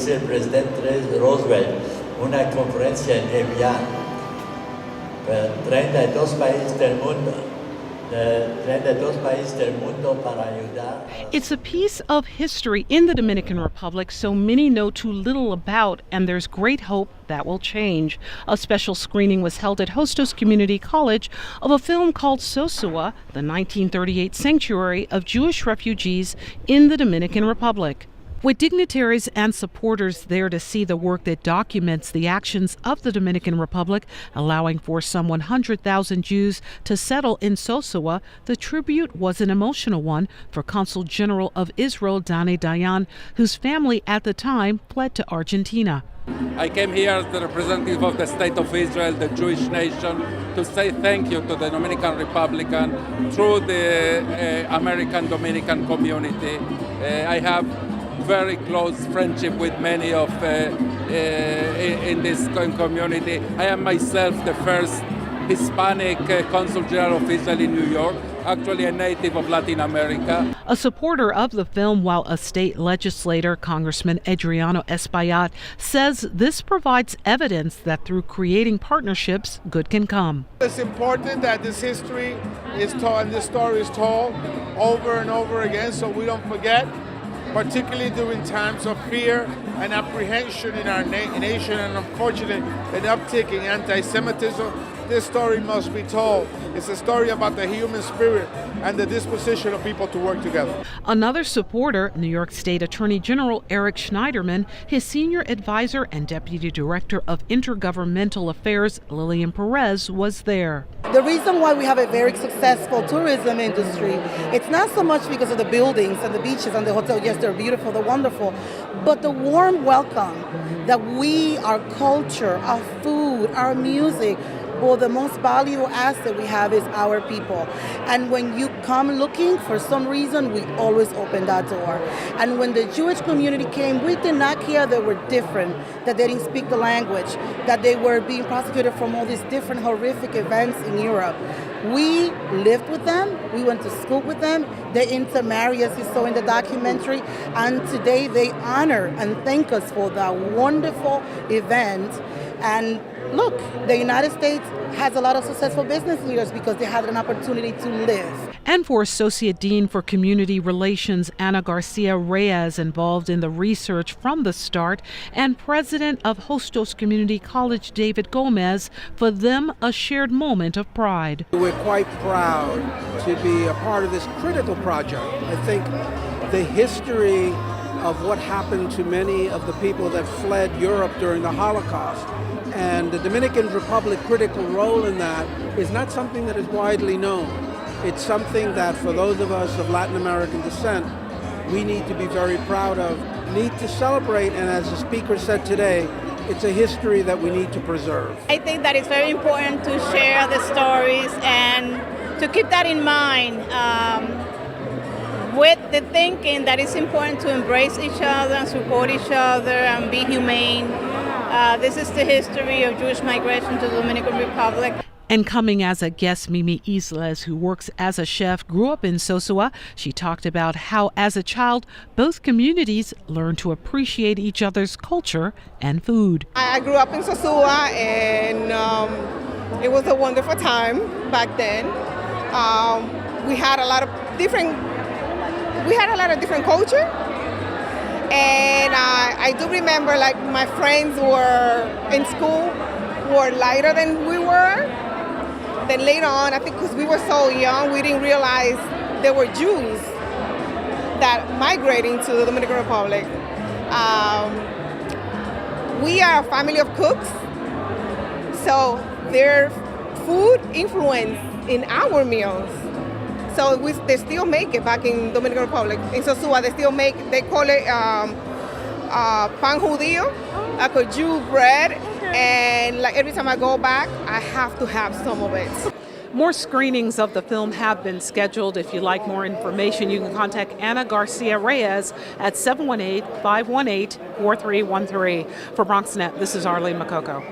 dice el presidente Roosevelt, una conferencia en Evian, 32 países del mundo. 32 países del mundo para ayudar. It's a piece of history in the Dominican Republic so many know too little about, and there's great hope that will change. A special screening was held at Hostos Community College of a film called Sosua, the 1938 sanctuary of Jewish refugees in the Dominican Republic. With dignitaries and supporters there to see the work that documents the actions of the Dominican Republic, allowing for some 100,000 Jews to settle in Sosua, the tribute was an emotional one for Consul General of Israel, Dani Dayan, whose family at the time fled to Argentina. I came here as the representative of the State of Israel, the Jewish nation, to say thank you to the Dominican Republic through the American Dominican community. I have very close friendship with many of in this community. I am myself the first Hispanic Consul General of Israel in New York, actually a native of Latin America. A supporter of the film, while a state legislator, Congressman Adriano Espaillat, says this provides evidence that through creating partnerships, good can come. It's important that this history is told and this story is told over and over again so we don't forget, particularly during times of fear and apprehension in our nation and unfortunately an uptick in anti-Semitism. This story must be told. It's a story about the human spirit and the disposition of people to work together. Another supporter, New York State Attorney General Eric Schneiderman, his senior advisor and Deputy Director of Intergovernmental Affairs, Lillian Perez, was there. The reason why we have a very successful tourism industry, it's not so much because of the buildings and the beaches and the hotel. Yes, they're beautiful, they're wonderful, but the warm welcome that our culture, our food, our music, well, the most valuable asset we have is our people. And when you come looking for some reason, we always open that door. And when the Jewish community came, we did not care they were different, that they didn't speak the language, that they were being prosecuted from all these different horrific events in Europe. We lived with them, we went to school with them, they intermarried, as you saw in the documentary, and today they honor and thank us for that wonderful event. And look, the United States has a lot of successful business leaders because they had an opportunity to live. And for Associate Dean for Community Relations, Ana Garcia-Reyes, involved in the research from the start, and President of Hostos Community College, David Gomez, for them a shared moment of pride. We're quite proud to be a part of this critical project. I think the history of what happened to many of the people that fled Europe during the Holocaust and the Dominican Republic critical role in that is not something that is widely known. It's something that for those of us of Latin American descent, we need to be very proud of, need to celebrate, and as the speaker said today, it's a history that we need to preserve. I think that it's very important to share the stories and to keep that in mind with the thinking that it's important to embrace each other and support each other and be humane. This is the history of Jewish migration to the Dominican Republic. And coming as a guest, Mimi Islas, who works as a chef, grew up in Sosua. She talked about how, as a child, both communities learned to appreciate each other's culture and food. I grew up in Sosua, and it was a wonderful time back then. We had a lot of different culture, and I do remember like my friends were in school were lighter than we were. Then later on, I think because we were so young, we didn't realize there were Jews that migrating to the Dominican Republic. We are a family of cooks, so their food influence in our meals. So they still make it back in Dominican Republic. In Sosua, they still make, they call it pan judío, like a Jew bread. And like every time I go back, I have to have some of it. More screenings of the film have been scheduled. If you'd like more information, you can contact Ana Garcia-Reyes at 718-518-4313. For BronxNet, this is Arlene Makoko.